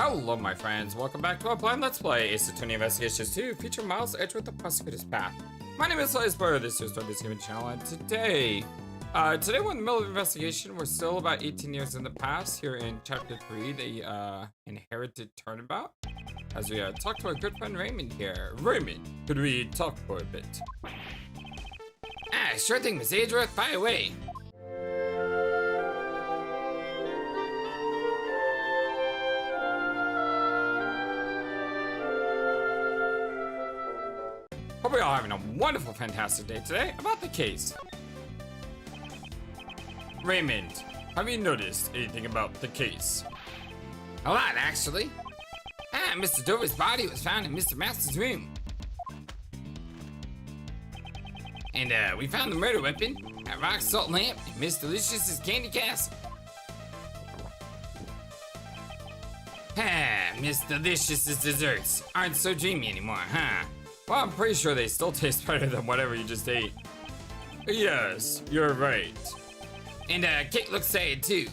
Hello my friends, welcome back to our blind Let's Play Ace Attorney Investigations 2 featuring Miles Edgeworth, the Prosecutor's Path. My name is FlightlessBird, this is Noriyuki Gaming channel, and today we're in the middle of investigation. We're still about 18 years in the past here in Chapter 3, the Inherited Turnabout. As we talk to our good friend Raymond here. Raymond, could we talk for a bit? Sure thing, Miss Edgeworth, fire away. Hope we're all having a wonderful, fantastic day today. About the case. Raymond, have you noticed anything about the case? A lot, actually. Mr. Dover's body was found in Mr. Mouse's room. And, we found the murder weapon, a rock salt lamp, in Miss Delicious's candy castle. Miss Delicious's desserts aren't so dreamy anymore, huh? Well, I'm pretty sure they still taste better than whatever you just ate. Yes, you're right. And, cake looks sad, too.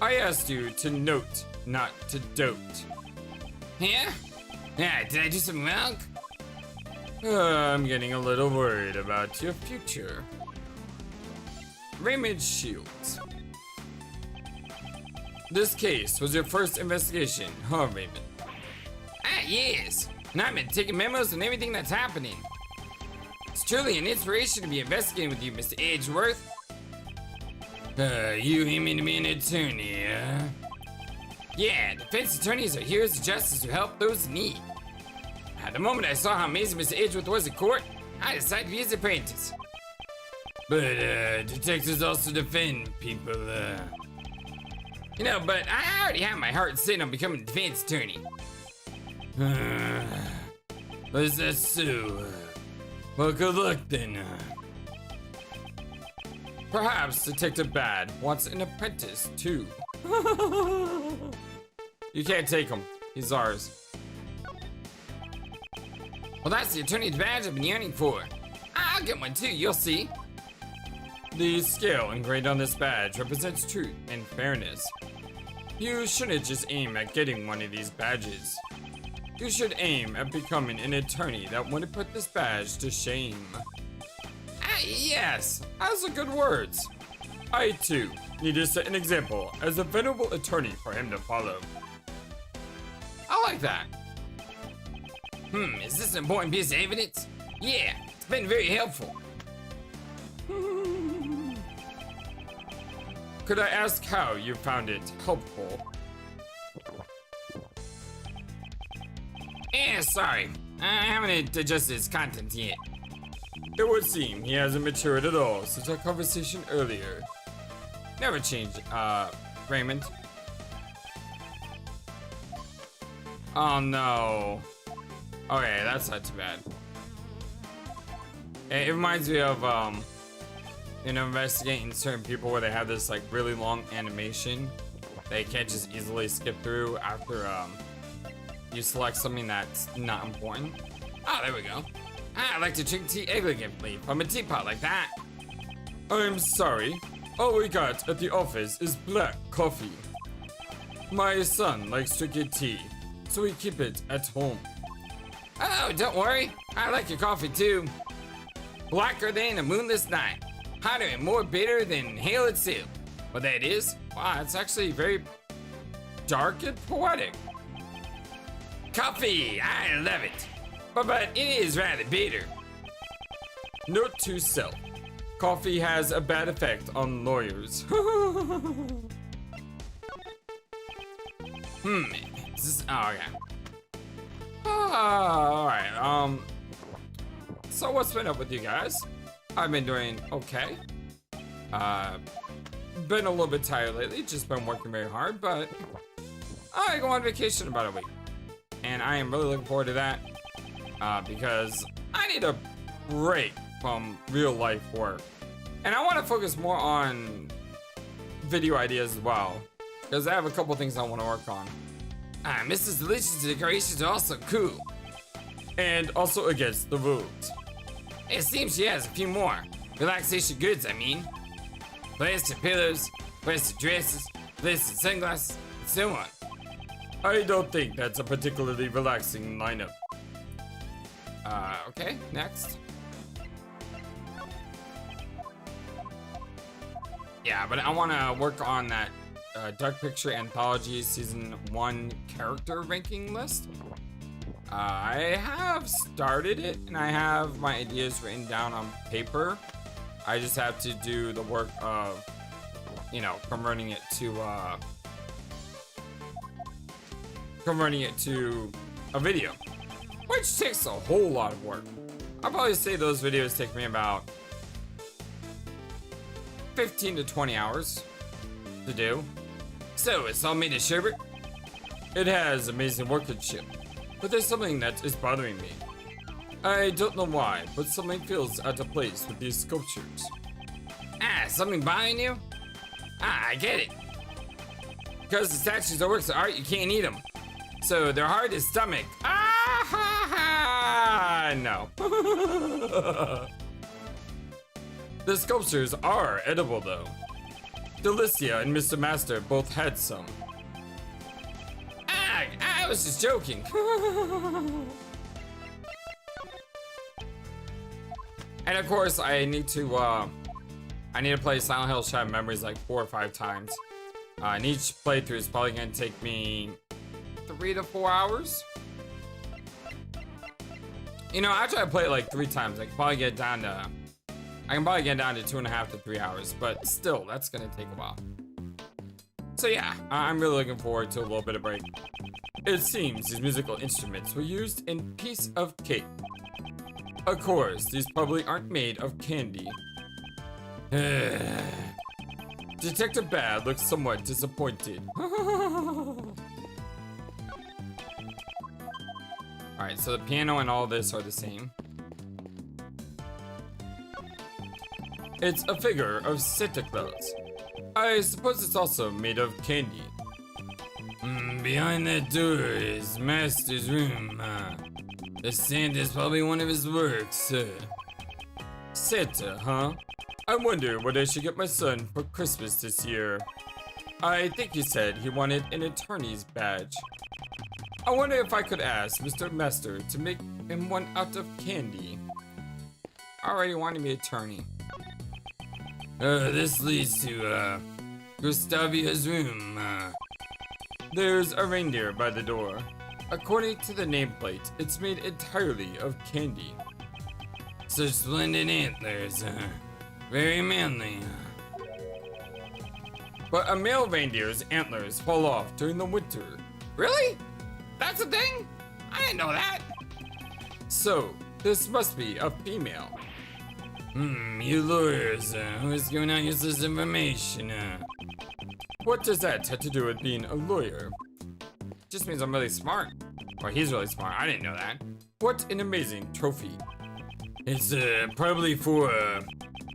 I asked you to note, not to dote. Yeah? Yeah, did I do something wrong? I'm getting a little worried about your future. Raymond Shields. This case was your first investigation, huh, Raymond? Yes. And I've been taking memos on everything that's happening. It's truly an inspiration to be investigating with you, Mr. Edgeworth. You aiming to be an attorney, huh? Yeah, defense attorneys are heroes of justice who help those in need. At the moment I saw how amazing Mr. Edgeworth was in court, I decided to be his apprentice. But, detectives also defend people, You know, but I already have my heart set on becoming a defense attorney. Is that so? Well, good luck then. Perhaps Detective Bad wants an apprentice too. You can't take him. He's ours. Well, that's the attorney's badge I've been yearning for. I'll get one too, you'll see. The scale engraved on this badge represents truth and fairness. You shouldn't just aim at getting one of these badges. You should aim at becoming an attorney that wouldn't put this badge to shame. Yes, those are good words. I too need to set an example as a venerable attorney for him to follow. I like that. Is this an important piece of evidence? Yeah, it's been very helpful. Could I ask how you found it helpful? Sorry. I haven't digested its contents yet. It would seem he hasn't matured at all since our conversation earlier. Never change, Raymond. Oh no. Okay, that's not too bad. It reminds me of, investigating certain people where they have this, like, really long animation they can't just easily skip through after, you select something that's not important. Oh, there we go. I like to drink tea elegantly from a teapot like that. I'm sorry. All we got at the office is black coffee. My son likes drinking tea, so we keep it at home. Oh, don't worry. I like your coffee too. Blacker than a moonless night. Hotter and more bitter than hail itself. What that is? Wow, it's actually very dark and poetic. Coffee, I love it. But it is rather bitter. Note to self. Coffee has a bad effect on lawyers. Is this, oh, okay. Alright, so what's been up with you guys? I've been doing okay. Been a little bit tired lately, just been working very hard, but I go on vacation in about a week. And I am really looking forward to that, because I need a break from real life work. And I want to focus more on video ideas as well, because I have a couple things I want to work on. Mrs. Delicious decorations are also cool. And also against the rules. It seems she has a few more. Relaxation goods, I mean. Plastic pillows, plastic dresses, plastic sunglasses, and so on. I don't think that's a particularly relaxing lineup. Okay, next. Yeah, but I want to work on that Dark Picture Anthology Season 1 character ranking list. I have started it, and I have my ideas written down on paper. I just have to do the work of, you know, converting it to a video, which takes a whole lot of work. I'll probably say those videos take me about 15 to 20 hours to do. So it's all made of sherbet. It has amazing workmanship, but there's something that is bothering me. I don't know why, but something feels out of place with these sculptures. Ah, something bothering you? Ah, I get it. Because the statues are works of art, you can't eat them. So they're hard to stomach. Ah ha ha! No. The sculptures are edible though. Delicia and Mr. Master both had some. Ah, I was just joking. And of course, I need to play Silent Hill Shattered Memories like 4 or 5 times. And each playthrough is probably gonna take me 3 to 4 hours. You know, after I play it like 3 times, I can probably get down to 2.5 to 3 hours, but still, that's gonna take a while. So yeah, I'm really looking forward to a little bit of break. It seems these musical instruments were used in piece of cake. Of course, these probably aren't made of candy. Detective Bad looks somewhat disappointed. Alright, so the piano and all this are the same. It's a figure of Santa Claus. I suppose it's also made of candy. Behind that door is Master's room. The Santa's probably one of his works. Santa, huh? I wonder what I should get my son for Christmas this year. I think he said he wanted an attorney's badge. I wonder if I could ask Mr. Master to make him one out of candy. I already wanted me an attorney. This leads to, Gustavia's room. There's a reindeer by the door. According to the nameplate, it's made entirely of candy. Such splendid antlers, very manly. But a male reindeer's antlers fall off during the winter. Really? That's a thing? I didn't know that. So, this must be a female. You lawyers, who's giving out useless information? What does that have to do with being a lawyer? Just means I'm really smart. Or he's really smart, I didn't know that. What an amazing trophy. It's probably for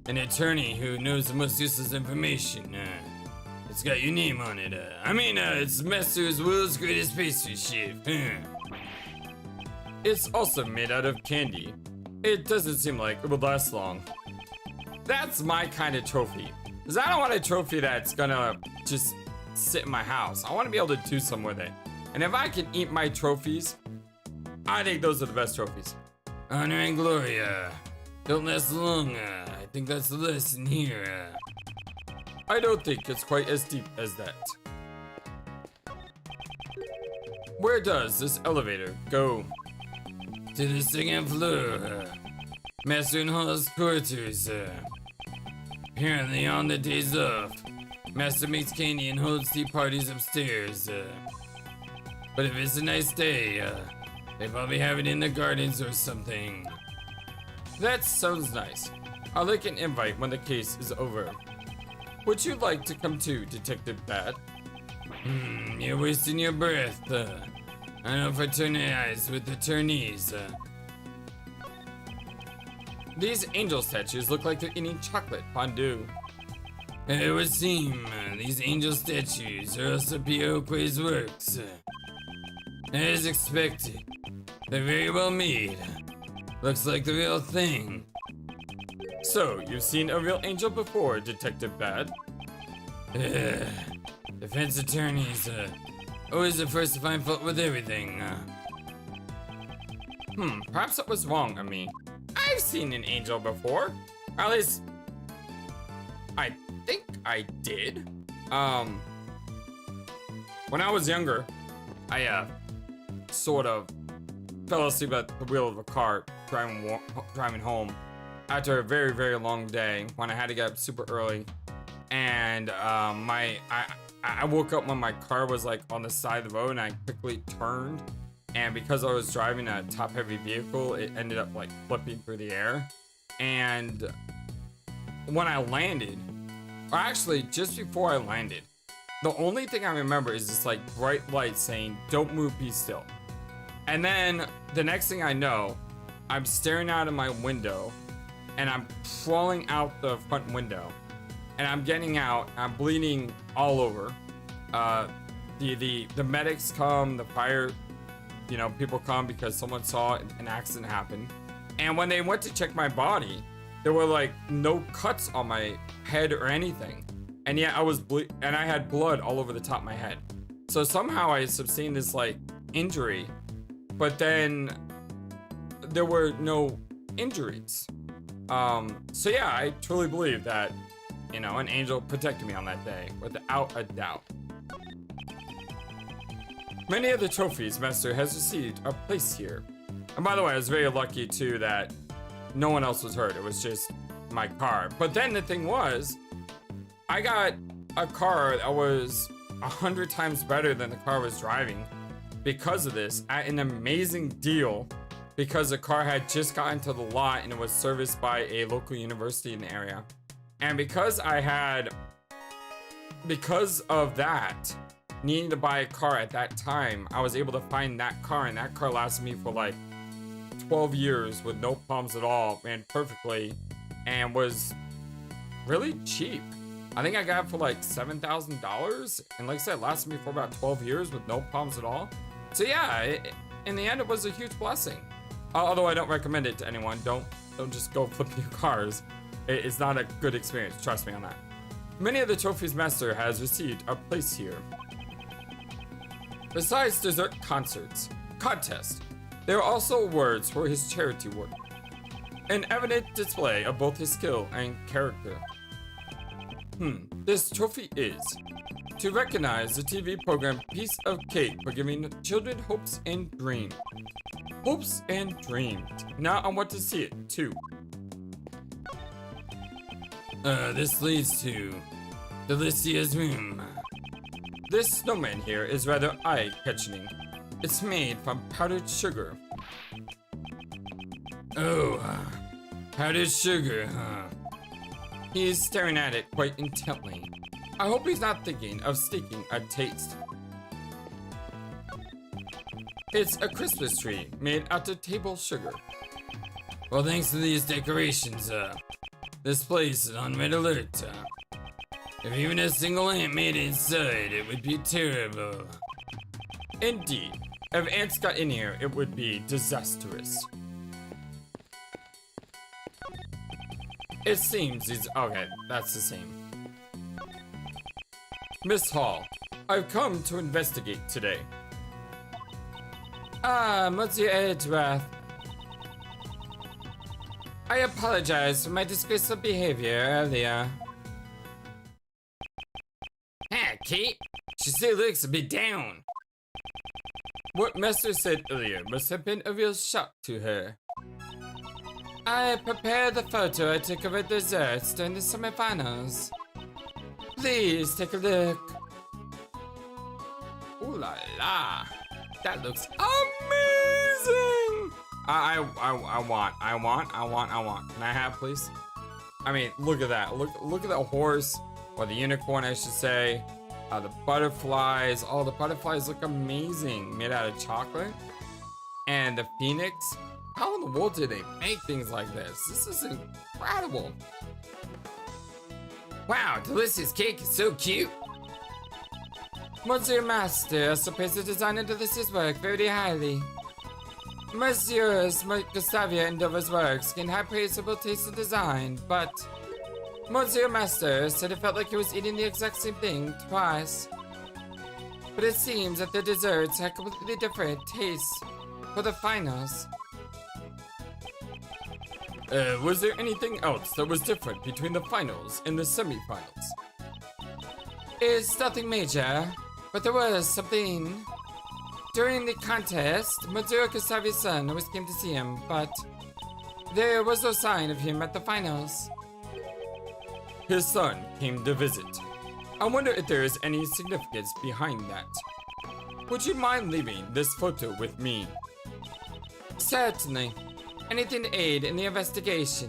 an attorney who knows the most useless information. It's got your name on it. It's Master's world's greatest pastry chef. It's also made out of candy. It doesn't seem like it would last long. That's my kind of trophy. Because I don't want a trophy that's gonna just sit in my house. I want to be able to do something with it. And if I can eat my trophies, I think those are the best trophies. Honor and glory, don't last long. I think that's the lesson here. I don't think it's quite as deep as that. Where does this elevator go? To the second floor. Master and Hall's quarters. Apparently on the days off, Master makes candy and holds tea parties upstairs. But if it's a nice day, they probably have it in the gardens or something. That sounds nice. I'll like an invite when the case is over. Would you like to come too, Detective Bad? You're wasting your breath. I don't fraternize with attorneys. These angel statues look like they're eating chocolate fondue. It would seem these angel statues are also Pioque's works. As expected, they're very well made. Looks like the real thing. So, you've seen a real angel before, Detective Bad? Defense attorneys Always the first to find fault with everything. Perhaps that was wrong of me. I've seen an angel before. Or at least, I think I did. When I was younger, I sort of fell asleep at the wheel of a car driving home after a very, very long day when I had to get up super early. And I woke up when my car was like on the side of the road, and I quickly turned. And because I was driving a top-heavy vehicle, it ended up like flipping through the air. And when I landed, or actually just before I landed, the only thing I remember is this like bright light saying, "Don't move, be still." And then the next thing I know, I'm staring out of my window, and I'm crawling out the front window, and I'm getting out, I'm bleeding all over. The medics come, the fire, people come because someone saw an accident happen. And when they went to check my body, there were like no cuts on my head or anything. And yet I was and I had blood all over the top of my head. So somehow I sustained this like injury, but then there were no injuries. So yeah, I truly believe that, an angel protected me on that day, without a doubt. Many of the trophies Master has received are placed here. And by the way, I was very lucky too that no one else was hurt. It was just my car. But then the thing was, I got a car that was 100 times better than the car I was driving because of this, at an amazing deal, because the car had just gotten to the lot and it was serviced by a local university in the area. And because of that, needing to buy a car at that time, I was able to find that car, and that car lasted me for like 12 years with no problems at all, ran perfectly, and was really cheap. I think I got it for like $7,000, and like I said, it lasted me for about 12 years with no problems at all. So yeah, in the end, it was a huge blessing. Although I don't recommend it to anyone. Don't just go flip new cars. It's not a good experience, trust me on that. Many of the trophies Master has received are placed here. Besides dessert contests, there are also awards for his charity work. An evident display of both his skill and character. This trophy is to recognize the TV program Piece of Cake for giving children hopes and dreams. Hopes and dreams. Now I want to see it too. This leads to Delicia's room. This snowman here is rather eye-catching. It's made from powdered sugar. Oh, powdered sugar, huh? He's staring at it quite intently. I hope he's not thinking of sneaking a taste. It's a Christmas tree made out of table sugar. Well, thanks to these decorations, this place is on red alert. If even a single ant made it inside, it would be terrible. Indeed. If ants got in here, it would be disastrous. It seems he's... Okay, that's the same. Miss Hall, I've come to investigate today. Monsieur Edgeworth. I apologize for my disgraceful behavior earlier. Kate, she still looks a bit down. What Master said earlier must have been a real shock to her. I prepared the photo I took of her desserts during the semifinals. Please take a look. Ooh la la. That looks amazing! I want. Can I have, please? I mean, look at that. Look at that horse, or the unicorn, I should say. The butterflies. Oh, the butterflies look amazing, made out of chocolate. And the phoenix. How in the world did they make things like this? This is incredible. Wow, Delicia's cake is so cute. Monsieur Master also praised the design of Delicia's work very highly. Messieurs Gustavia and Dover's works gained high praisable taste and design, but Monsieur Master said it felt like he was eating the exact same thing twice. but it seems that the desserts had completely different tastes for the finals. Was there anything else that was different between the finals and the semifinals? It's nothing major, but there was something. During the contest, Matsuro Kasabi's son always came to see him, but there was no sign of him at the finals. His son came to visit. I wonder if there is any significance behind that. Would you mind leaving this photo with me? Certainly. Anything to aid in the investigation.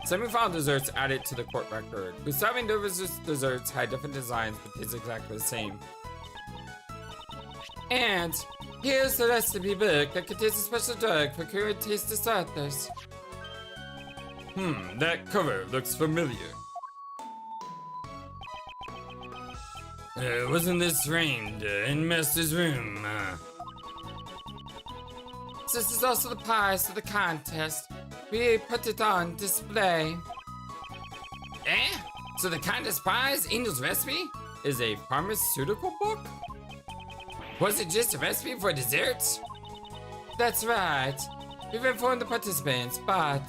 Semi-final desserts added to the court record. Gustav and Dover's desserts had different designs, but tasted exactly the same. And here's the recipe book that contains a special drug for curing taste disorders. That cover looks familiar. Wasn't this framed in Master's room? This is also the prize of the contest. We put it on display. So the contest prize, Angel's Recipe, is a pharmaceutical book? Was it just a recipe for desserts? That's right. We've informed the participants, but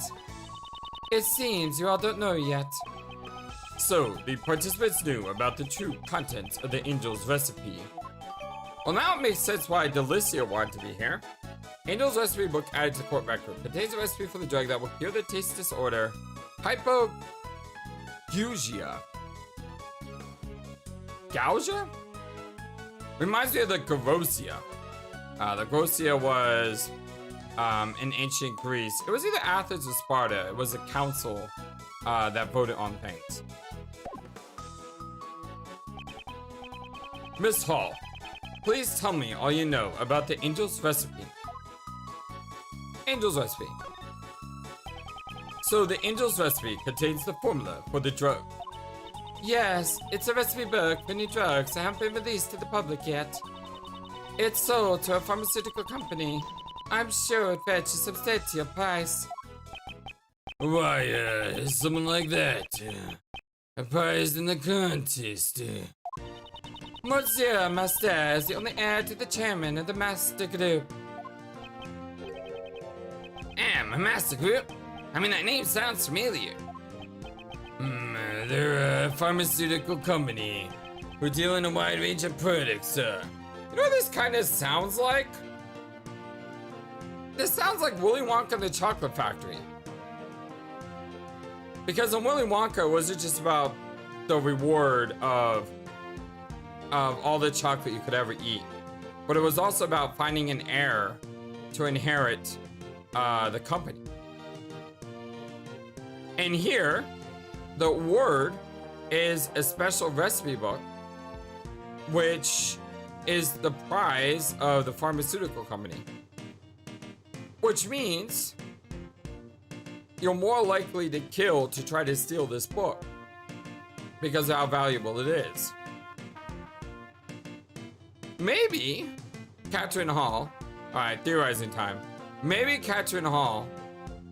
it seems you all don't know yet. So, the participants knew about the true contents of the Angel's Recipe. Well, now it makes sense why Delicia wanted to be here. Angel's Recipe book added to court record contains a recipe for the drug that will cure the taste disorder hypogeusia. Gausia? Reminds me of the Grosia. The Grosia was in ancient Greece. It was either Athens or Sparta. It was a council that voted on things. Miss Hall, please tell me all you know about the Angel's Recipe. Angel's Recipe. So the Angel's Recipe contains the formula for the drug. Yes, it's a recipe book for new drugs that haven't been released to the public yet. It's sold to a pharmaceutical company. I'm sure it fetches a substantial price. Why, someone like that, a prize in the contest. Monsieur Master is the only heir to the chairman of the Master Group. A Master Group? I mean, that name sounds familiar. They're a pharmaceutical company who deal in a wide range of products, You know what this kind of sounds like? This sounds like Willy Wonka and the Chocolate Factory. Because in Willy Wonka, it wasn't just about the reward of all the chocolate you could ever eat, but it was also about finding an heir to inherit the company. And here, the word is a special recipe book, which is the prize of the pharmaceutical company. Which means you're more likely to kill to try to steal this book because of how valuable it is. Maybe Catherine Hall, alright, theorizing time. Maybe Catherine Hall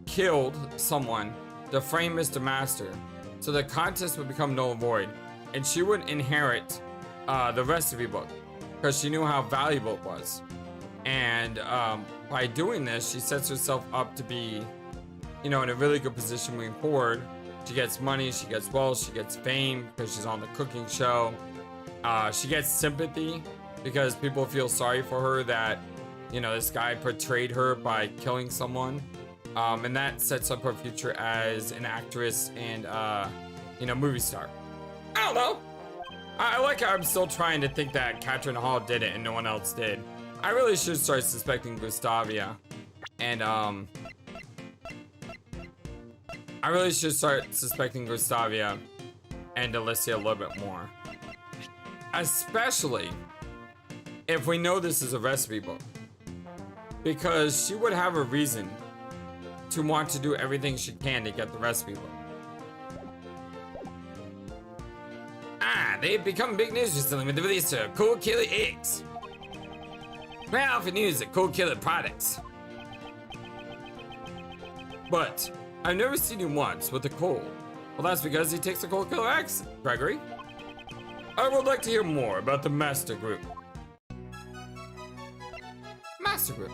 killed someone to frame Mr. Master so the contest would become null and void and she would inherit the recipe book because she knew how valuable it was. And by doing this, she sets herself up to be, in a really good position moving forward. She gets money, she gets wealth, she gets fame because she's on the cooking show. She gets sympathy because people feel sorry for her that, this guy portrayed her by killing someone. And that sets up her future as an actress and, movie star. I don't know. I like how I'm still trying to think that Catherine Hall did it and no one else did. I really should start suspecting Gustavia. And, I really should start suspecting Gustavia and Alicia a little bit more. Especially if we know this is a recipe book. Because she would have a reason to want to do everything she can to get the recipe book. They've become big news recently with the release of Cool Killer eggs. We're often used at Cool Killer products. But I've never seen him once with a cold. Well, that's because he takes the Cold Killer eggs, Gregory. I would like to hear more about the Master Group. Master Group.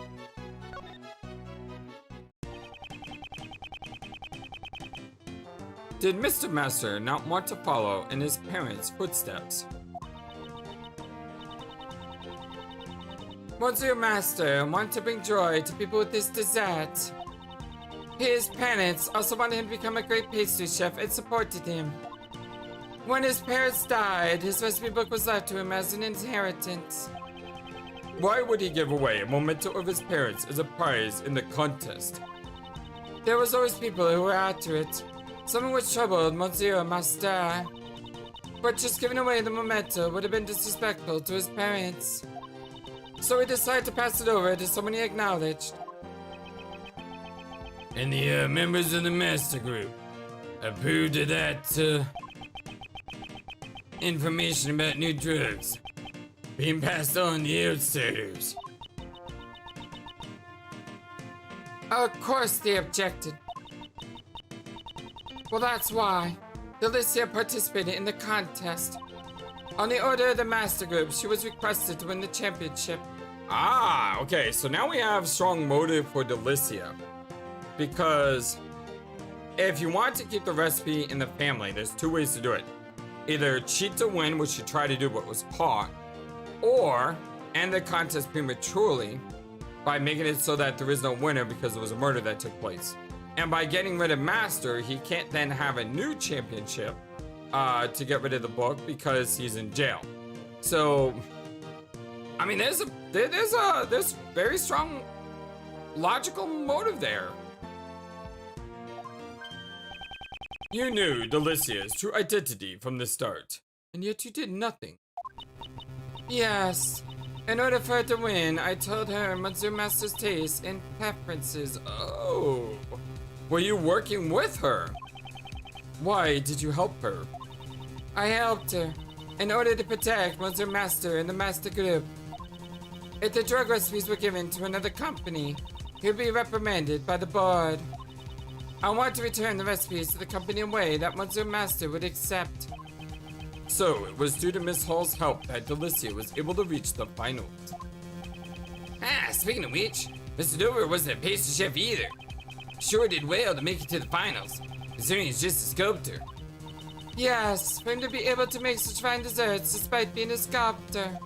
Did Mr. Master not want to follow in his parents' footsteps? Monsieur Master wanted to bring joy to people with his dessert. His parents also wanted him to become a great pastry chef and supported him. When his parents died, his recipe book was left to him as an inheritance. Why would he give away a memento of his parents as a prize in the contest? There was always people who were after it. Something which troubled Monsieur Master. But just giving away the memento would have been disrespectful to his parents. So he decided to pass it over to someone he acknowledged. And the members of the Master Group approved of that information about new drugs being passed on to outsiders. Of course they objected. Well, that's why Delicia participated in the contest. On the order of the Master Group, she was requested to win the championship. Ah, okay, so now we have strong motive for Delicia. Because if you want to keep the recipe in the family, there's two ways to do it. Either cheat to win, which she tried to do but was caught, or end the contest prematurely by making it so that there is no winner because it was a murder that took place. And by getting rid of Master, he can't then have a new championship to get rid of the book because he's in jail. So, I mean, there's very strong logical motive there. You knew Delicia's true identity from the start, and yet you did nothing. Yes. In order for her to win, I told her Monsieur Master's tastes and preferences. Oh. Were you working with her? Why did you help her? I helped her in order to protect Monsieur Master and the Master Group. If the drug recipes were given to another company, he would be reprimanded by the board. I want to return the recipes to the company in a way that Monsieur Master would accept. So, it was due to Miss Hall's help that Delicia was able to reach the finals. Ah, speaking of which, Mr. Dover wasn't a pastry chef either. Sure did well to make it to the finals, considering he's just a sculptor. Yes, for him to be able to make such fine desserts despite being a sculptor.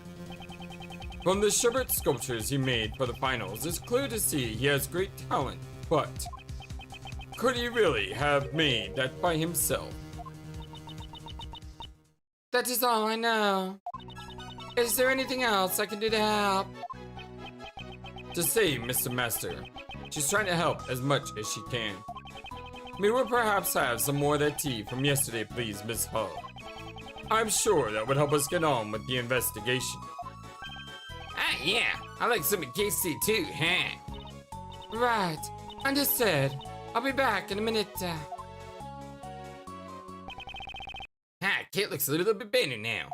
From the sherbet sculptures he made for the finals, it's clear to see he has great talent, but could he really have made that by himself? That is all I know. Is there anything else I can do to help? To save Mr. Master, she's trying to help as much as she can. May we perhaps have some more of that tea from yesterday, please, Miss Hull? I'm sure that would help us get on with the investigation. Ah, yeah, I like some of KC too, huh? Right, understood. I'll be back in a minute. Ah, Kit looks a little bit better now.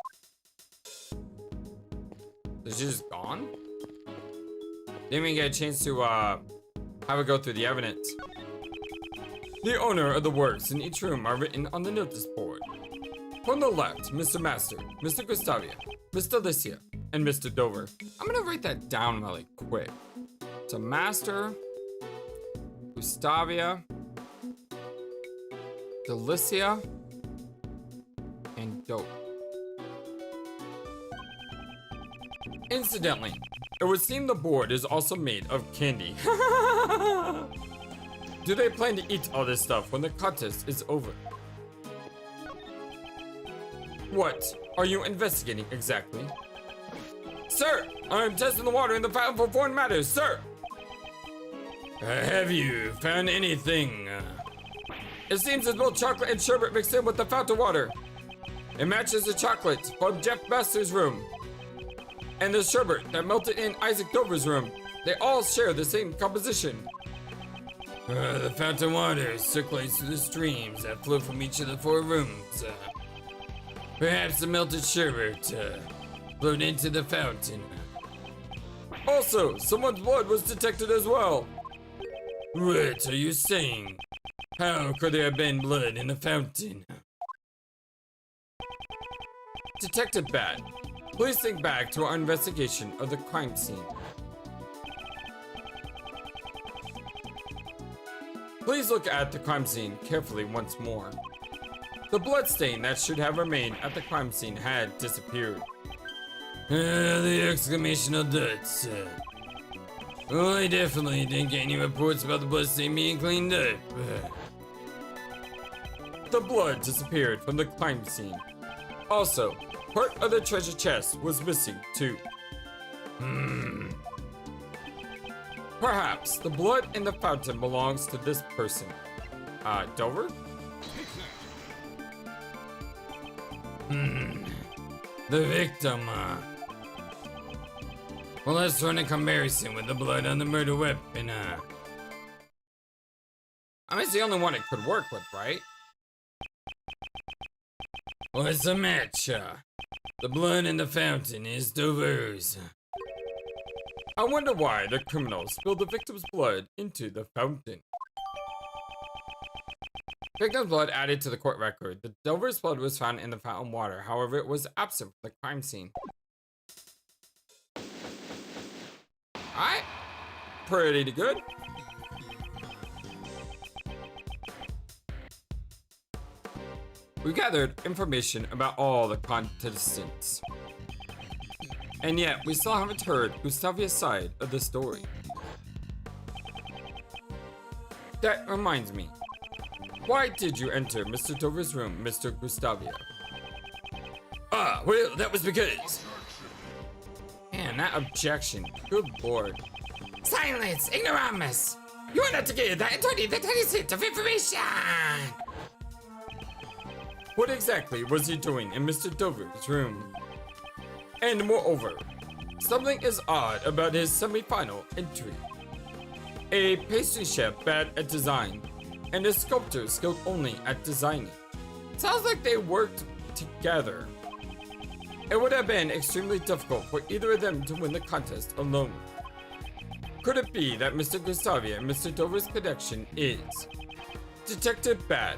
Is she just gone? Didn't even get a chance to have her go through the evidence. The owner of the works in each room are written on the notice board. From the left, Mr. Master, Mr. Gustavia, Miss Delicia, and Mr. Dover. I'm gonna write that down really quick. So Master, Gustavia, Delicia, and Dover. Incidentally, it would seem the board is also made of candy. Do they plan to eat all this stuff when the contest is over? What are you investigating exactly? Sir, I'm testing the water in the fountain for foreign matters, sir! Have you found anything? It seems there's both chocolate and sherbet mixed in with the fountain water. It matches the chocolate from Jeff Master's room and the sherbet that melted in Isaac Dover's room. They all share the same composition. The fountain water circulates through the streams that flow from each of the 4 rooms. Perhaps the melted sherbet flowed into the fountain. Also, someone's blood was detected as well. What are you saying? How could there have been blood in the fountain? Detective Bad, please think back to our investigation of the crime scene. Please look at the crime scene carefully once more. The bloodstain that should have remained at the crime scene had disappeared. The exclamation of death. Well, I definitely didn't get any reports about the bloodstain being cleaned up. The blood disappeared from the crime scene. Also, part of the treasure chest was missing too. Perhaps the blood in the fountain belongs to this person. Dover? The victim, Well, let's run a comparison with the blood on the murder weapon, I mean, it's the only one it could work with, right? What's the match, The blood in the fountain is Dover's. I wonder why the criminals spilled the victim's blood into the fountain. Victim's blood added to the court record. The Dover's blood was found in the fountain water. However, it was absent from the crime scene. Alright. Pretty good. We gathered information about all the contestants. And yet, we still haven't heard Gustavia's side of the story. That reminds me. Why did you enter Mr. Dover's room, Mr. Gustavia? Well, that was because... Man, that objection. Good lord. Silence, ignoramus! You are not to give that attorney the tiniest hint of information! What exactly was he doing in Mr. Dover's room? And moreover, something is odd about his semi-final entry. A pastry chef bad at design, and a sculptor skilled only at designing. Sounds like they worked together. It would have been extremely difficult for either of them to win the contest alone. Could it be that Mr. Gustavia and Mr. Dover's connection is Detective Bad?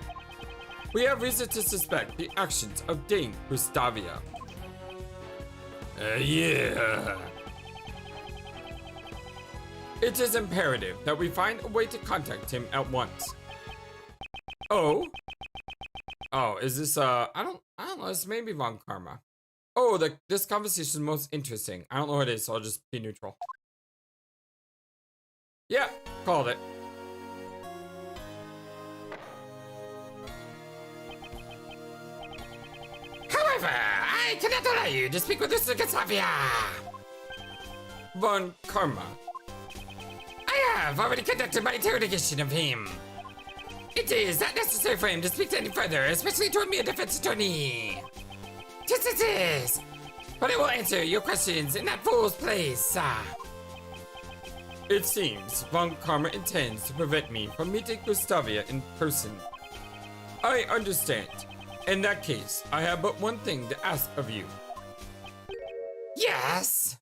We have reason to suspect the actions of Dame Gustavia. Yeah. It is imperative that we find a way to contact him at once. Oh, is this I don't know, this may be Von Karma. Oh, this conversation is most interesting. I don't know what it is, so I'll just be neutral. Yeah, called it. However, I cannot allow you to speak with Mr. Gustavia! Von Karma. I have already conducted my interrogation of him. It is not necessary for him to speak any further, especially to a mere defense attorney. Tis. But I will answer your questions in that fool's place. It seems Von Karma intends to prevent me from meeting Gustavia in person. I understand. In that case, I have but one thing to ask of you. Yes?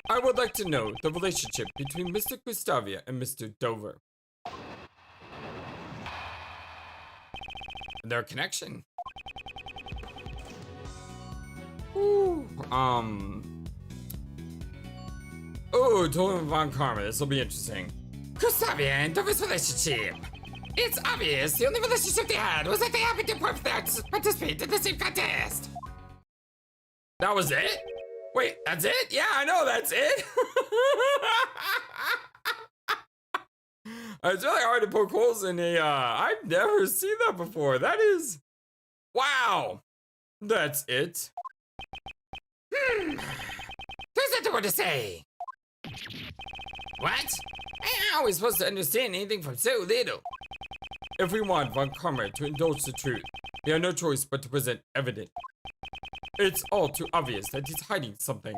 I would like to know the relationship between Mr. Gustavia and Mr. Dover. Their connection. Ooh, Oh, Dover Von Karma, this will be interesting. Gustavia and Dover's relationship. It's obvious the only relationship they had was that they happened to participate in the same contest. That was it? Wait, that's it? Yeah, I know, that's it. It's really hard to poke holes in a, I've never seen that before. That is, wow. That's it. There's nothing more to say. What? How are we supposed to understand anything from so little? If we want Von Karma to indulge the truth, we have no choice but to present evidence. It's all too obvious that he's hiding something.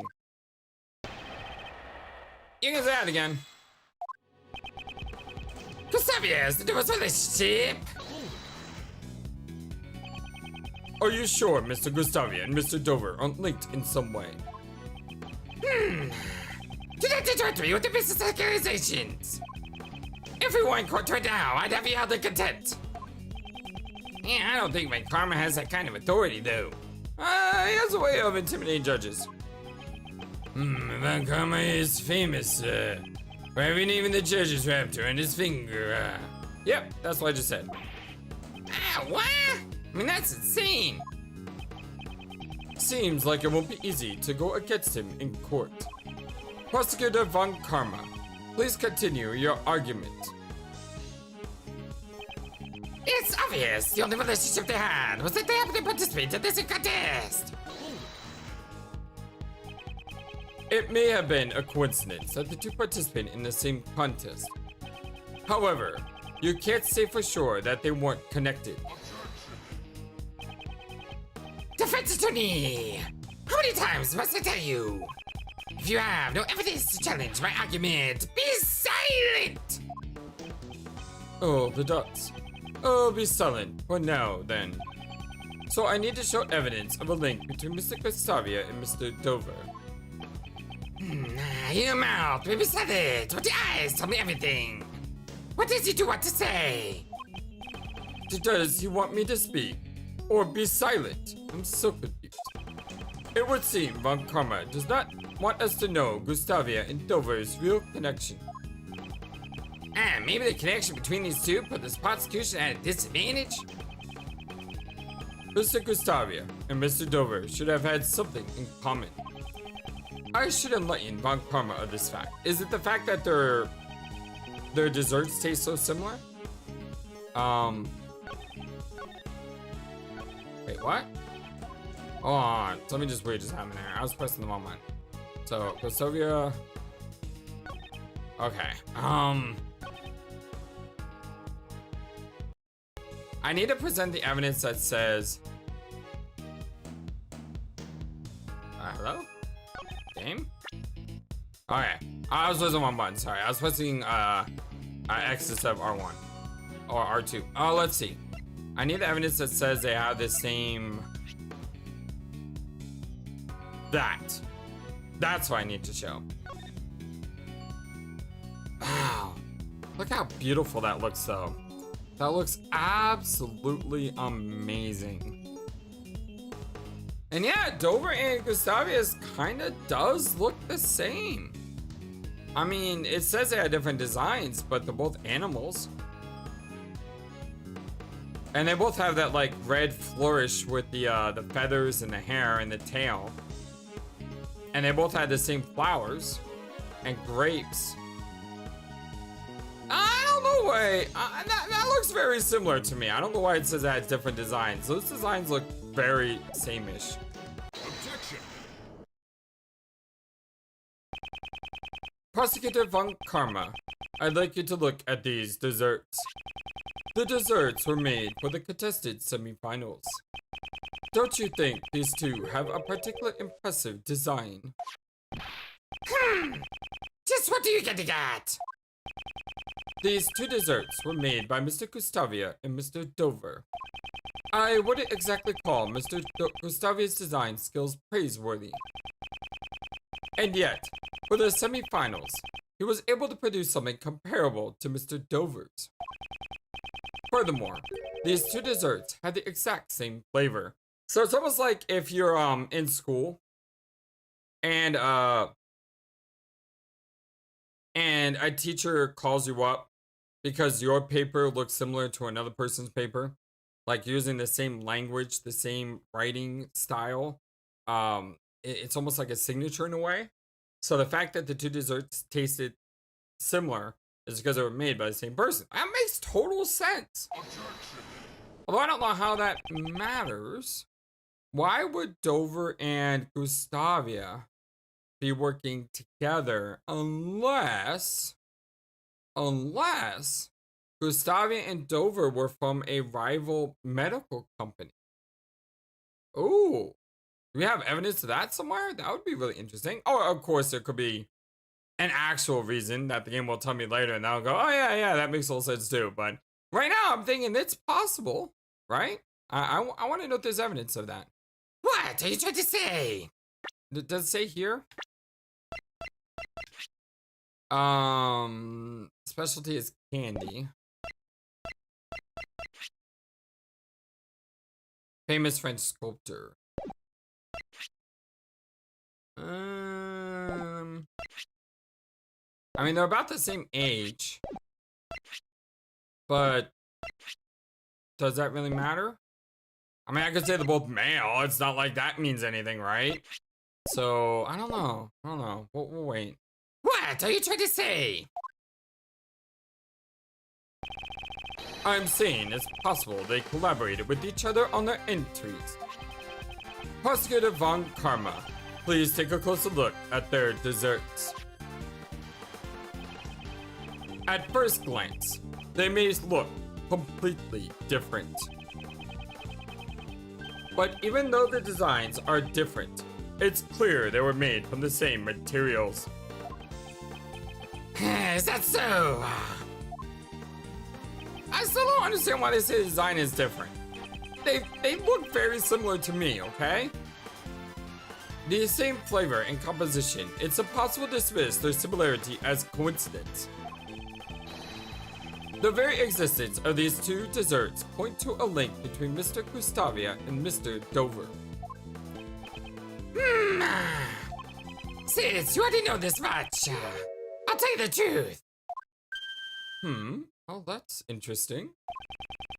You can say that again. Gustavia is the Dover's relationship. Are you sure Mr. Gustavia and Mr. Dover aren't linked in some way? Do not interrupt me with the business accusations. If we were in court right now, I'd have you held in contempt. Yeah, I don't think my karma has that kind of authority, though. He has a way of intimidating judges. Von Karma is famous, for having even the judge's wrapped around his finger, Yep, that's what I just said. What? I mean, that's insane. Seems like it won't be easy to go against him in court. Prosecutor Von Karma, please continue your argument. It's obvious the only relationship they had was that they happened to participate in this contest. It may have been a coincidence that the two participate in the same contest. However, you can't say for sure that they weren't connected. Defense attorney! How many times must I tell you? If you have no evidence to challenge my argument, be silent! Oh, the dots. Oh, be silent for now, then. So I need to show evidence of a link between Mr. Gustavia and Mr. Dover. Your mouth may be silent, but your eyes tell me everything. What does he want to say? Does he want me to speak? Or be silent? I'm so confused. It would seem Von Karma does not want us to know Gustavia and Dover's real connection. Maybe the connection between these two put this prosecution at a disadvantage? Mr. Gustavia and Mr. Dover should have had something in common. I should enlighten Von Karma of this fact. Is it the fact that their desserts taste so similar? Wait, what? Hold on. Something just weird just happened there. I was pressing the wrong one. So, Gustavia. Okay. I need to present the evidence that says. Hello? Game? Okay. I was pressing one button. Sorry. I was pressing X instead of R1 or R2. Oh, let's see. I need the evidence that says they have the same. That's what I need to show. Wow. Look how beautiful that looks, though. That looks absolutely amazing. And yeah, Dover and Gustavia's kind of does look the same. I mean, it says they have different designs, but they're both animals. And they both have that like red flourish with the feathers and the hair and the tail. And they both had the same flowers and grapes. I don't know why. That looks very similar to me. I don't know why it says that it's different designs. Those designs look very same-ish. Objection. Prosecutor Von Karma, I'd like you to look at these desserts. The desserts were made for the contested semifinals. Don't you think these two have a particularly impressive design? Just what do you get at? These two desserts were made by Mr. Gustavia and Mr. Dover. I wouldn't exactly call Mr. Gustavia's design skills praiseworthy. And yet, for the semifinals, he was able to produce something comparable to Mr. Dover's. Furthermore, these two desserts had the exact same flavor. So it's almost like if you're in school and a teacher calls you up because your paper looks similar to another person's paper, like using the same language, the same writing style. It's almost like a signature in a way. So the fact that the two desserts tasted similar is because they were made by the same person. That makes total sense. Although I don't know how that matters. Why would Dover and Gustavia be working together unless Gustavia and Dover were from a rival medical company? Oh, do we have evidence of that somewhere? That would be really interesting. Oh, of course, there could be an actual reason that the game will tell me later, and I'll go, oh yeah, that makes a little sense too. But right now, I'm thinking it's possible, right? I want to know if there's evidence of that. What are you trying to say? Does it say here? Specialty is candy. Famous French sculptor. I mean, they're about the same age, but does that really matter? I mean, I could say they're both male. It's not like that means anything, right? So, I don't know. We'll wait. What are you trying to say? I'm saying it's possible they collaborated with each other on their entries. Prosecutor Von Karma, please take a closer look at their desserts. At first glance, they may look completely different. But even though the designs are different, it's clear they were made from the same materials. Is that so? I still don't understand why they say the design is different. They look very similar to me, okay? The same flavor and composition, it's impossible to dismiss their similarity as coincidence. The very existence of these two desserts point to a link between Mr. Gustavia and Mr. Dover. Since you already know this much, I'll tell you the truth. Oh, that's interesting.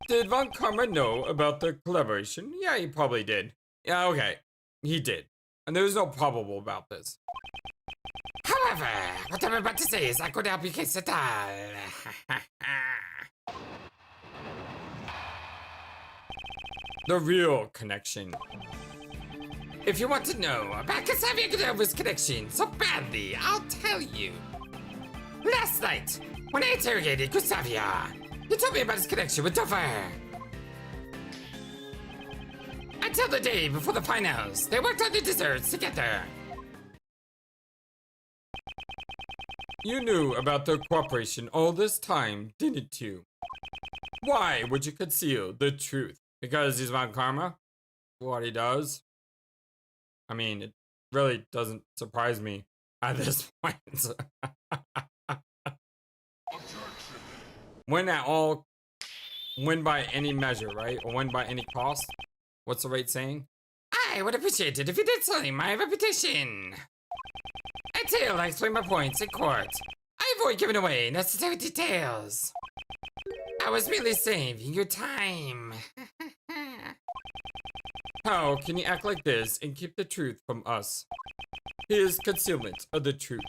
Did Von Karma know about the collaboration? Yeah, he probably did. Yeah, okay. He did. And there's no probable about this. However, what I'm about to say is not going to help your case at all. The real connection. If you want to know about Gustavia Dover's connection so badly, I'll tell you. Last night, when I interrogated Gustavia, he told me about his connection with Dover. Until the day before the finals, they worked on the desserts together. You knew about their cooperation all this time, didn't you? Why would you conceal the truth? Because he's Von Karma? What he does? I mean, it really doesn't surprise me at this point. Win by any measure, right? Or win by any cost? What's the right saying? I would appreciate it if you did sully my reputation. Until I explain my points in court, I avoid giving away necessary details. I was merely saving your time. How can you act like this and keep the truth from us? His concealment of the truth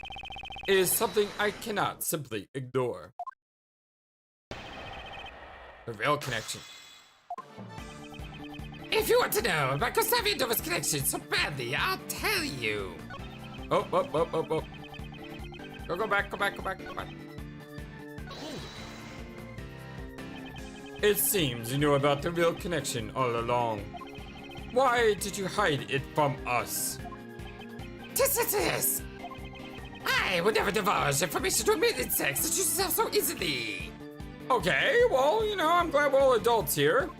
is something I cannot simply ignore. The real connection. If you want to know about Gustavia Dover's connection so badly, I'll tell you. Oh. Go back. It seems you knew about the real connection all along. Why did you hide it from us? Tis. I would never divulge information to a mere insect such as yourself so easily. Okay, well, I'm glad we're all adults here.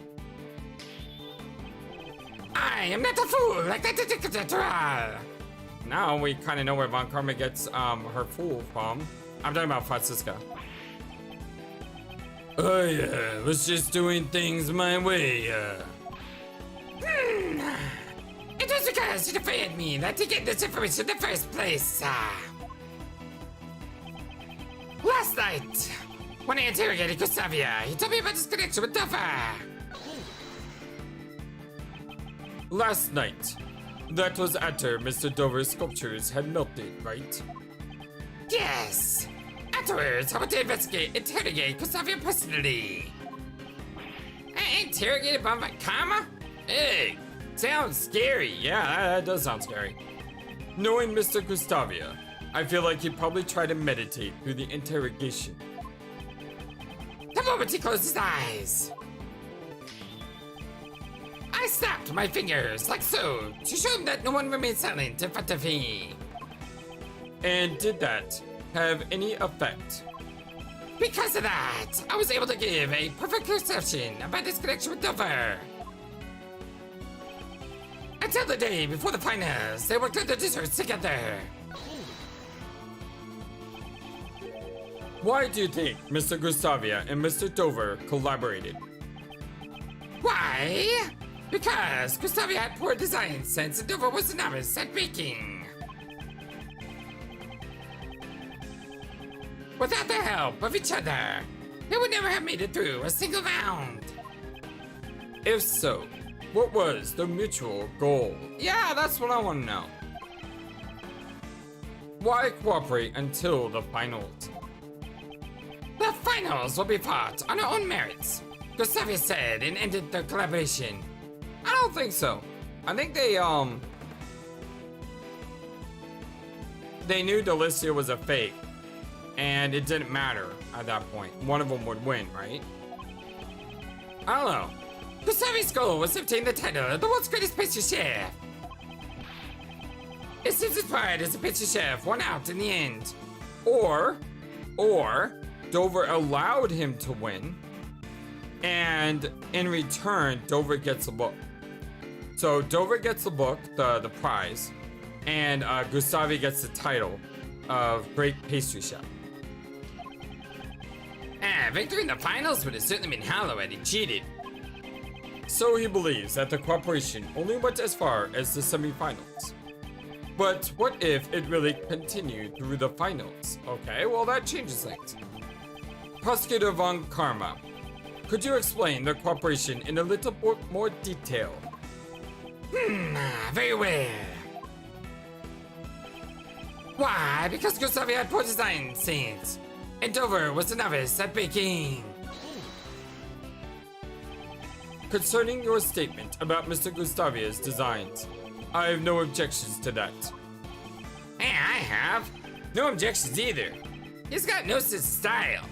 I am not a fool like that dictator. Now we kind of know where Von Karma gets her fool from. I'm talking about Francisca. Oh yeah, was just doing things my way, It was because you defied me that to get this information in the first place, Last night, when I interrogated Gustavia, he told me about his connection with Dover. Last night. That was after Mr. Dover's sculptures had melted, right? Yes. Afterwards, I went to interrogate Gustavia personally. I interrogated Von Karma? Hey, sounds scary. Yeah, that does sound scary. Knowing Mr. Gustavia, I feel like he'd probably try to meditate through the interrogation. The moment he closed his eyes, I snapped my fingers like so to show him that no one remained silent in front of me. And did that have any effect? Because of that, I was able to give a perfect perception about his connection with Dover. Until the day before the finals, they worked on the desserts together. Why do you think Mr. Gustavia and Mr. Dover collaborated? Why? Because Gustavia had poor design sense and Dover was a novice at baking. Without the help of each other, they would never have made it through a single round. If so, what was the mutual goal? Yeah, that's what I want to know. Why cooperate until the finals? The finals will be fought on our own merits, Gustavia said and ended the collaboration. I don't think so. I think they knew Delicia was a fake, and it didn't matter at that point. One of them would win, right? I don't know. Gustavia's goal was to obtain the title of the world's greatest pastry chef. It seems his pride as a pastry chef won out in the end. Or Dover allowed him to win, and in return, Dover gets a book. So Dover gets the book, the prize, and Gustavia gets the title of Great Pastry Chef. Victory in the finals would have certainly been hollow had he cheated. So he believes that the cooperation only went as far as the semifinals. But what if it really continued through the finals? Okay, well that changes things. Prosecutor von Karma, could you explain the cooperation in a little bit more detail? Very well. Why? Because Gustavia had poor design sense, and Dover was a novice at baking. Concerning your statement about Mr. Gustavia's designs, I have no objections to that. I have. No objections either. He's got no such style.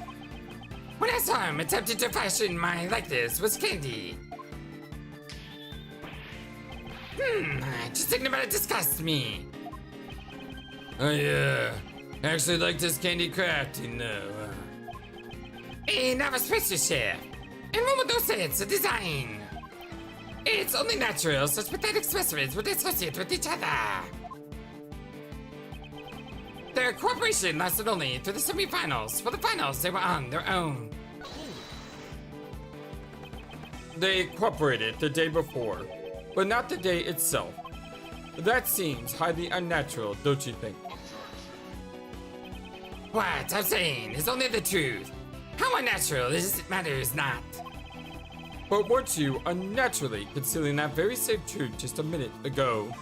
When I saw him attempting to fashion my likeness was candy. Just thinking about it disgusts me. I actually liked his candy crafting though. A novice pastry chef, and one with no sense of design. It's only natural such pathetic specimens would associate with each other. Their cooperation lasted only through the semifinals. For the finals, they were on their own. They cooperated the day before, but not the day itself. That seems highly unnatural, don't you think? What I'm saying is only the truth. How unnatural is it matters not. But weren't you unnaturally concealing that very same truth just a minute ago?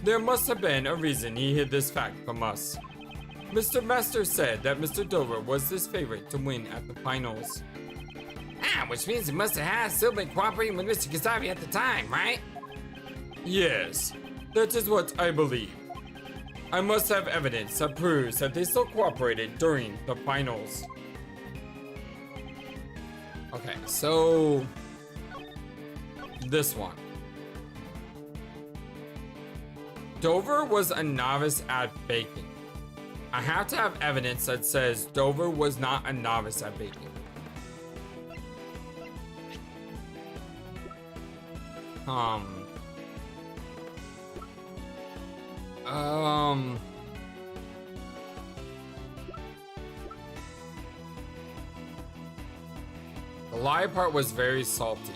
There must have been a reason he hid this fact from us. Mr. Master said that Mr. Dover was his favorite to win at the finals. Which means he must have still been cooperating with Mr. Gustavia at the time, right? Yes, that is what I believe. I must have evidence that proves that they still cooperated during the finals. Okay, so this one. Dover was a novice at baking. I have to have evidence that says Dover was not a novice at baking. The lie part was very salty.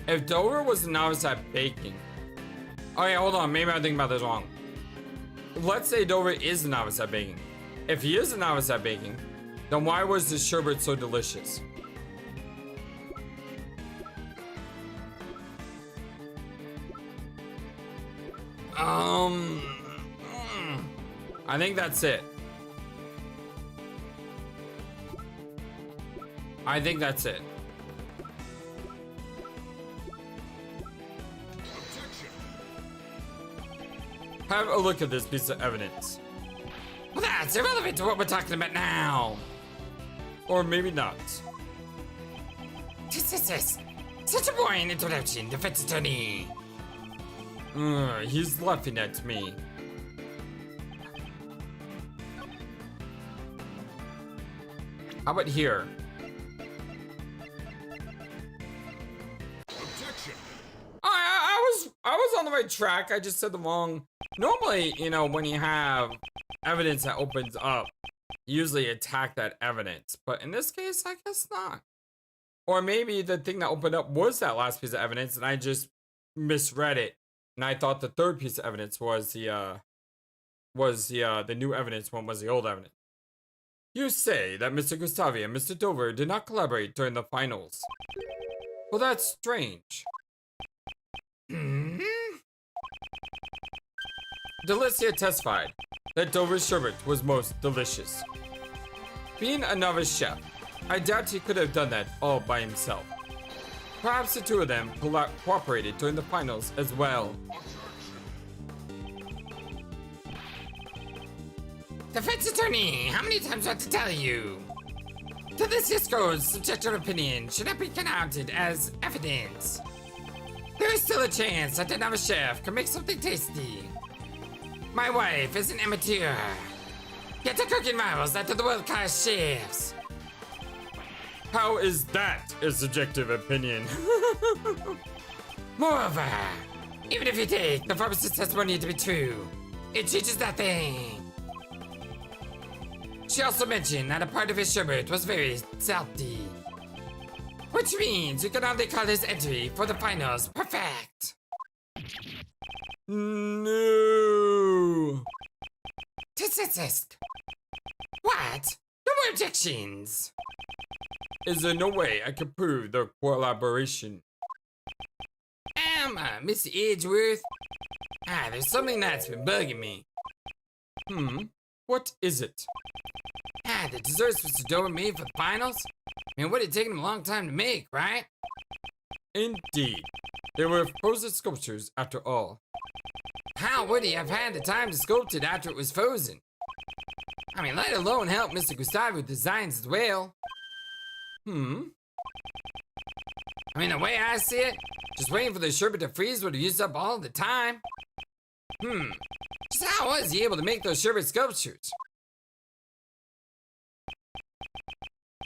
If Dover was a novice at baking. Okay, hold on, maybe I'm thinking about this wrong. Let's say Dover is a novice at baking. If he is a novice at baking, then why was the sherbet so delicious? I think that's it. I think that's it. Have a look at this piece of evidence. Well, that's irrelevant to what we're talking about now. Or maybe not. This. Such a boring introduction, defense attorney. He's laughing at me. How about here? I was on the right track. I just said the wrong. Normally, you know, when you have evidence that opens up, usually attack that evidence. But in this case, I guess not. Or maybe the thing that opened up was that last piece of evidence and I just misread it. And I thought the third piece of evidence was the new evidence one was the old evidence. You say that Mr. Gustavi and Mr. Dover did not collaborate during the finals. Well, that's strange. Delicia testified that Dover's sherbet was most delicious. Being a novice chef, I doubt he could have done that all by himself. Perhaps the two of them cooperated during the finals as well. Defense attorney, how many times do I have to tell you? To this Cisco's subjective opinion should not be counted as evidence. There is still a chance that another chef can make something tasty. My wife is an amateur. Yet her cooking rivals that of the world-class chefs. How is that a subjective opinion? Moreover, even if you take the pharmacist's testimony to be true, it changes nothing. She also mentioned that a part of his sherbet was very salty. Which means you can only call his entry for the finals perfect. No. Tisk. What? No more objections. Is there no way I can prove their collaboration? Mr. Edgeworth? There's something that's been bugging me. What is it? The desserts Mr. Dover made for the finals? I mean, would have taken him a long time to make, right? Indeed. They were frozen sculptures after all. How would he have had the time to sculpt it after it was frozen? I mean, let alone help Mr. Gustavo with designs as well. I mean, the way I see it, just waiting for the sherbet to freeze would have used up all the time. Just how was he able to make those sherbet sculptures?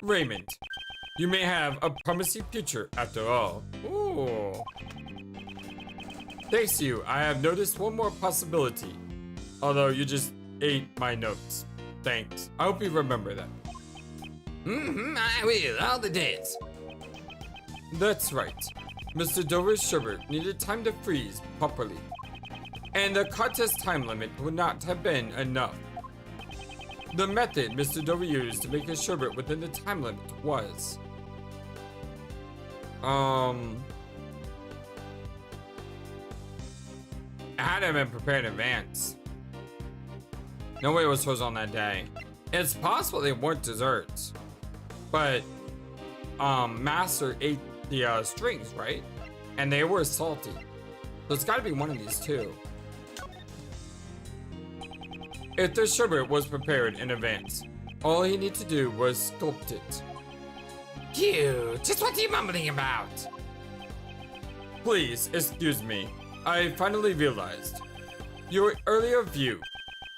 Raymond, you may have a promising future after all. Ooh. Thanks to you, I have noticed one more possibility. Although you just ate my notes. Thanks. I hope you remember that. I will, all the days. That's right. Mr. Dover's sherbet needed time to freeze properly. And the contest time limit would not have been enough. The method Mr. Dover used to make his sherbet within the time limit was... It had to have been prepared in advance. No way it was frozen on that day. It's possible they weren't desserts. But, Master ate the strings, right? And they were salty. So it's gotta be one of these two. If the sherbet was prepared in advance, all he needed to do was sculpt it. Just what are you mumbling about? Please, excuse me. I finally realized. Your earlier view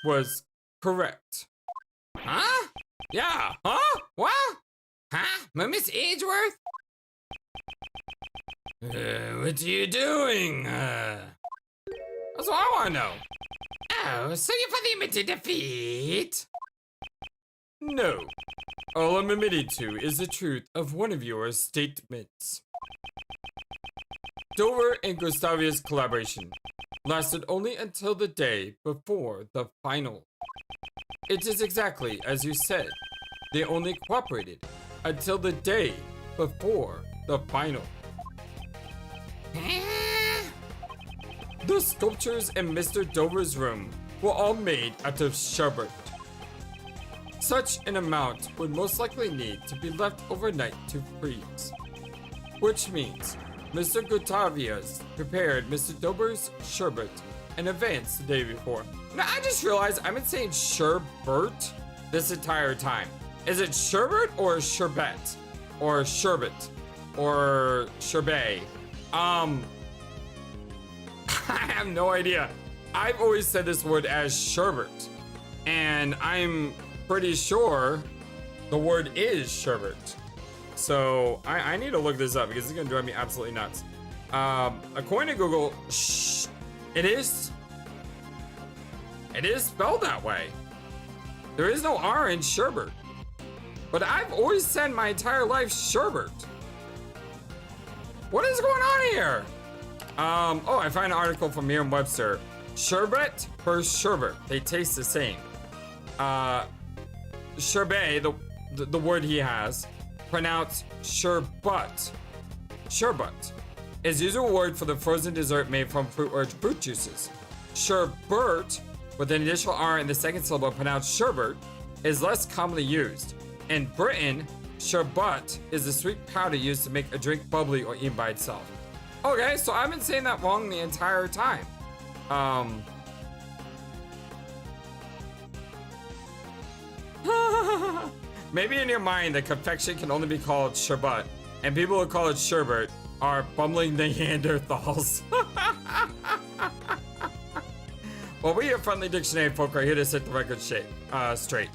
was correct. Huh? Yeah, huh? What? Huh? Miss Edgeworth? What are you doing? That's what I want to know. Oh, so you finally admitted defeat? No. All I'm admitting to is the truth of one of your statements. Dover and Gustavia's collaboration lasted only until the day before the final. It is exactly as you said. They only cooperated until the day before the final. The sculptures in Mr. Dover's room were all made out of sherbet. Such an amount would most likely need to be left overnight to freeze. Which means Mr. Gustavia's prepared Mr. Dover's sherbet in advance the day before. Now I just realized I've been saying sherbet this entire time. Is it sherbet or sherbet? Or sherbet? Or sherbet? I have no idea. I've always said this word as sherbet. And I'm pretty sure the word is sherbet. So I need to look this up because it's gonna drive me absolutely nuts. According to Google, it is spelled that way. There is no R in sherbet. But I've always said my entire life sherbet. What is going on here? Oh, I find an article from Merriam-Webster. Sherbet or sherbet, they taste the same. Sherbet, the word he has, pronounced sherbet. Sherbet is usually a word for the frozen dessert made from fruit or fruit juices. Sherbet, with an additional R in the second syllable pronounced sherbet, is less commonly used. In Britain, sherbet is the sweet powder used to make a drink bubbly or eaten by itself. Okay, so I've been saying that wrong the entire time. Maybe in your mind, the confection can only be called sherbet, and people who call it sherbet are bumbling Neanderthals. Well, we at Friendly Dictionary folk are here to set the record straight.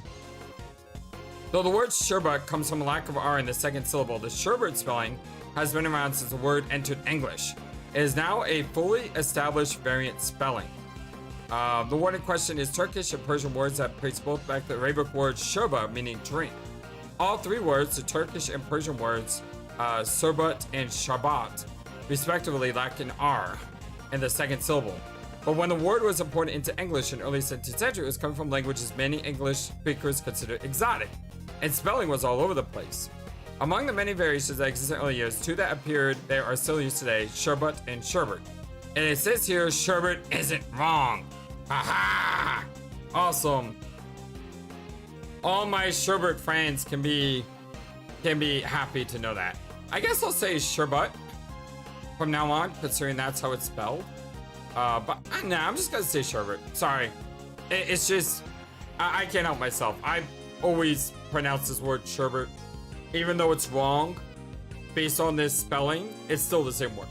Though the word sherbet comes from a lack of R in the second syllable, the sherbet spelling has been around since the word entered English. It is now a fully established variant spelling. The word in question is Turkish and Persian words that trace both back to the Arabic word shurba, meaning drink. All three words, the Turkish and Persian words, sherbet and shabat, respectively lack an R in the second syllable. But when the word was imported into English in early 17th century, it was coming from languages many English speakers considered exotic, and spelling was all over the place. Among the many variations that existed in early years, two that appeared there are still used today, sherbet and sherbet. And it says here, sherbet isn't wrong. Aha! Awesome. All my sherbet friends can be happy to know that. I guess I'll say sherbet from now on, considering that's how it's spelled. But nah, I'm just gonna say sherbet. Sorry. It's just, I can't help myself. I always pronounce this word sherbet. Even though it's wrong, based on this spelling, it's still the same word.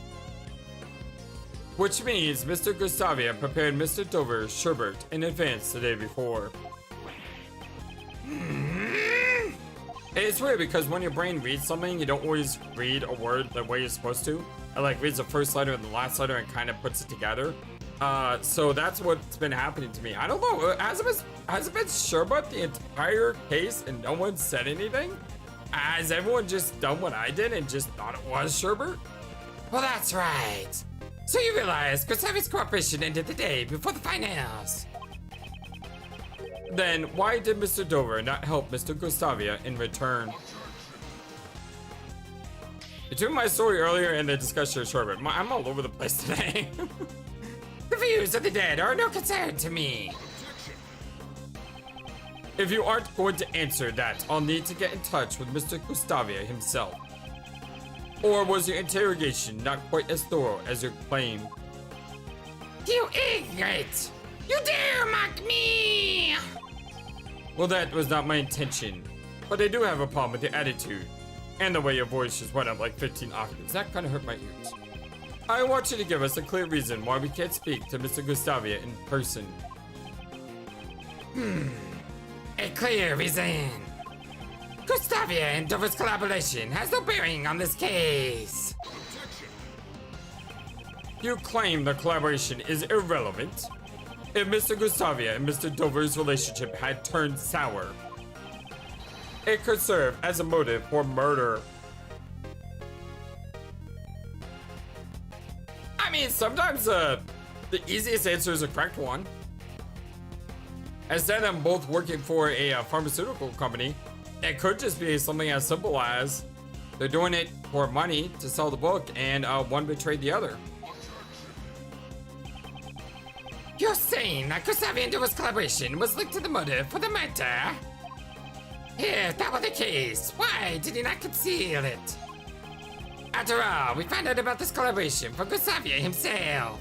Which means Mr. Gustavia prepared Mr. Dover's sherbet in advance the day before. It's weird because when your brain reads something, you don't always read a word the way you're supposed to. It like reads the first letter and the last letter and kind of puts it together. So that's what's been happening to me. I don't know, has it been sherbet the entire case and no one said anything? Has everyone just done what I did and just thought it was sherbet? Well, that's right. So you realize Gustavia's cooperation ended the day before the finals. Then why did Mr. Dover not help Mr. Gustavia in return? Between my story earlier and the discussion of sherbet, I'm all over the place today. The views of the dead are no concern to me. If you aren't going to answer that, I'll need to get in touch with Mr. Gustavia himself. Or was your interrogation not quite as thorough as your claim? You ignorant! You dare mock me! Well, that was not my intention, but I do have a problem with your attitude and the way your voice just went up like 15 octaves. That kind of hurt my ears. I want you to give us a clear reason why we can't speak to Mr. Gustavia in person. A clear reason. Gustavia and Dover's collaboration has no bearing on this case. You claim the collaboration is irrelevant. If Mr. Gustavia and Mr. Dover's relationship had turned sour, it could serve as a motive for murder. I mean, sometimes the easiest answer is a correct one. Instead of them both working for a pharmaceutical company, it could just be something as simple as they're doing it for money to sell the book and one betrayed the other. You're saying that Gustavia and Dover's collaboration was linked to the motive for the murder? If that were the case, why did he not conceal it? After all, we found out about this collaboration from Gustavia himself.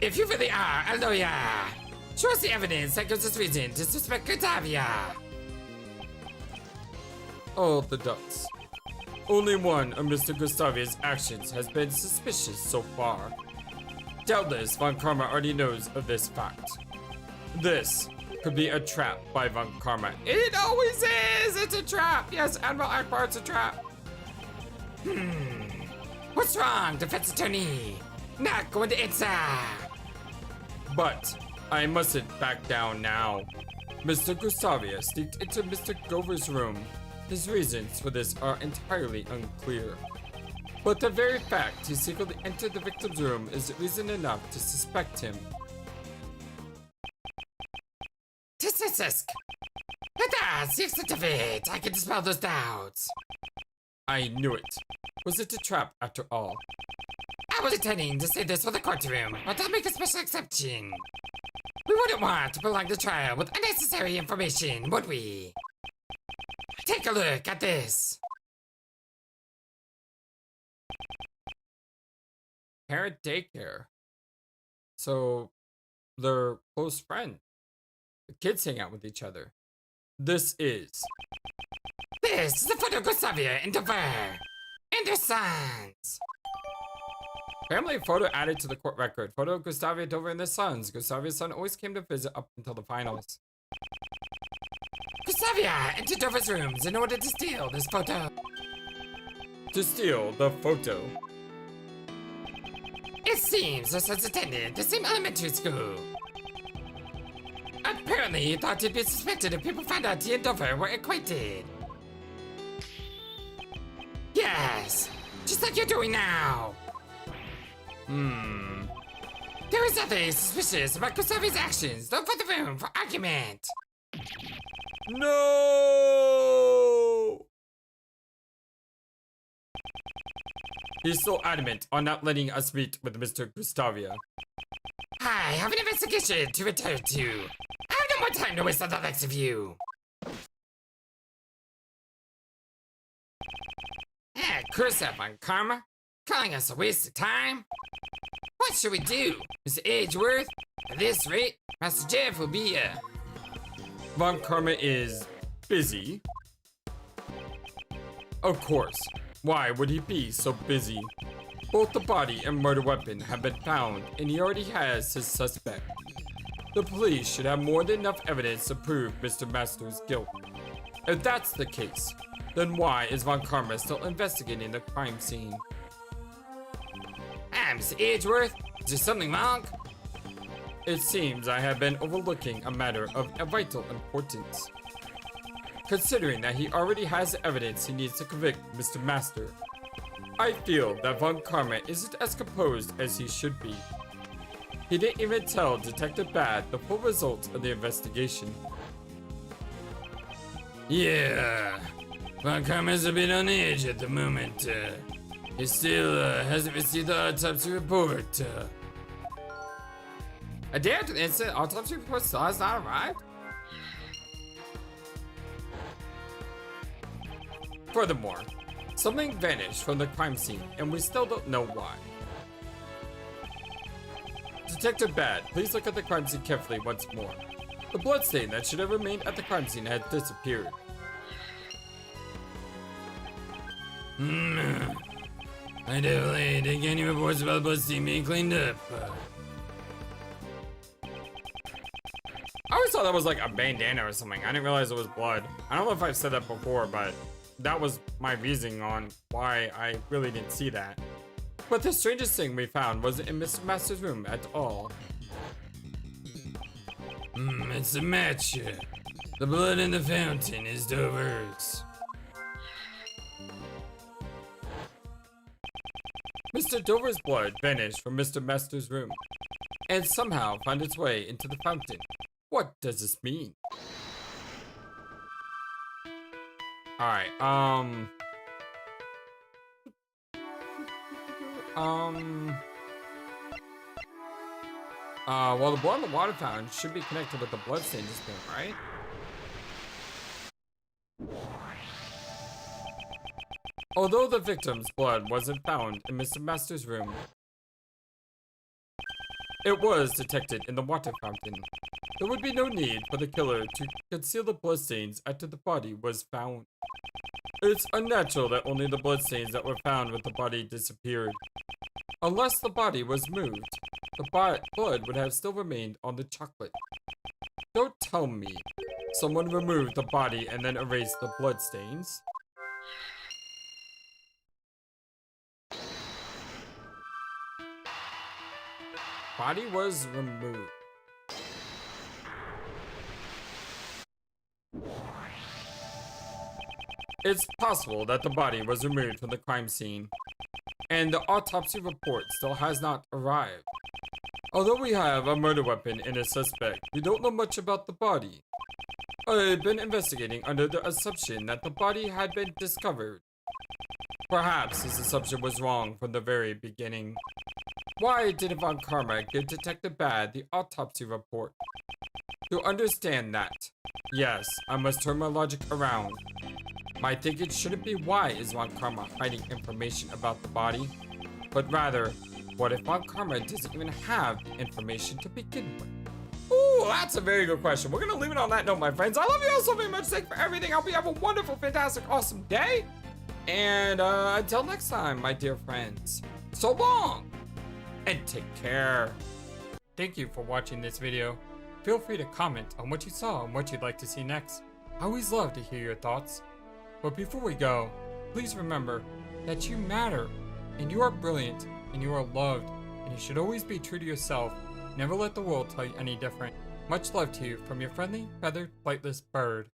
If you really are a lawyer, show us the evidence that gives us reason to suspect Gustavia. Oh, the ducks. Only one of Mr. Gustavia's actions has been suspicious so far. Doubtless, Von Karma already knows of this fact. This could be a trap by Von Karma. It always is! It's a trap! Yes, Admiral Akbar's a trap. What's wrong, defense attorney? Not going to answer. But I mustn't back down now. Mr. Gustavia sneaked into Mr. Dover's room His reasons for this are entirely unclear. But the very fact he secretly entered the victim's room is reason enough to suspect him. Tisk. With that, see if it, I can dispel those doubts. I knew it. Was it a trap after all? I was intending to say this for the courtroom, but I'll make a special exception. We wouldn't want to prolong the trial with unnecessary information, would we? Take a look at this. Parent daycare. So, they're close friends. The kids hang out with each other. This is the photo of Gustavia and Dover and their sons. family photo added to the court record. Photo of Gustavia, Dover, and their sons. Gustavia's son always came to visit up until the finals. Gustavia entered Dover's rooms in order to steal this photo. To steal the photo. It seems the sons attended the same elementary school. Apparently, he thought he'd be suspected if people found out he and Dover were acquainted. Yes, just like you're doing now. There is nothing suspicious about Gustavia's actions. Don't put the room for argument. No! He's so adamant on not letting us meet with Mr. Gustavia. I have an investigation to return to. I have no more time to waste on the likes of you. Curse up on karma, calling us a waste of time. What should we do, Mr. Edgeworth? At this rate, Master Jeff will be, Von Karma is busy. Of course. Why would he be so busy? Both the body and murder weapon have been found, and he already has his suspect. The police should have more than enough evidence to prove Mr. Master's guilt. If that's the case, then why is Von Karma still investigating the crime scene? Mr. Edgeworth, is there something wrong? It seems I have been overlooking a matter of vital importance. Considering that he already has the evidence he needs to convict Mr. Master, I feel that Von Karma isn't as composed as he should be. He didn't even tell Detective Bad the full results of the investigation. Yeah, Von Karma's a bit on edge at the moment. He still hasn't received the autopsy report. A day after the incident, autopsy report still has not arrived? Furthermore, something vanished from the crime scene, and we still don't know why. Detective Bad, please look at the crime scene carefully once more. The bloodstain that should have remained at the crime scene has disappeared. I definitely didn't get any reports about the bloodstain being cleaned up. I always thought that was like a bandana or something. I didn't realize it was blood. I don't know if I've said that before, but that was my reasoning on why I really didn't see that. But the strangest thing we found wasn't in Mr. Master's room at all. It's a match. The blood in the fountain is Dover's. Mr. Dover's blood vanished from Mr. Master's room and somehow found its way into the fountain. What does this mean? Alright, well, the blood in the water fountain should be connected with the bloodstain disappearing, right? Although the victim's blood wasn't found in Mr. Master's room, it was detected in the water fountain. There would be no need for the killer to conceal the bloodstains after the body was found. It's unnatural that only the bloodstains that were found with the body disappeared. Unless the body was moved, the blood would have still remained on the chocolate. Don't tell me someone removed the body and then erased the bloodstains. Body was removed. It's possible that the body was removed from the crime scene, and the autopsy report still has not arrived. Although we have a murder weapon and a suspect, we don't know much about the body. I've been investigating under the assumption that the body had been discovered. Perhaps this assumption was wrong from the very beginning. Why did Von Karma give Detective Bad the autopsy report? To understand that, yes, I must turn my logic around. My thinking shouldn't be why is Von Karma hiding information about the body, but rather, what if Von Karma doesn't even have the information to begin with? Ooh, that's a very good question. We're gonna leave it on that note, my friends. I love you all so very much. Thank you for everything. I hope you have a wonderful, fantastic, awesome day. And until next time, my dear friends, so long and take care. Thank you for watching this video. Feel free to comment on what you saw and what you'd like to see next. I always love to hear your thoughts. But before we go, please remember that you matter, and you are brilliant, and you are loved, and you should always be true to yourself. Never let the world tell you any different. Much love to you from your friendly, feathered, flightless bird.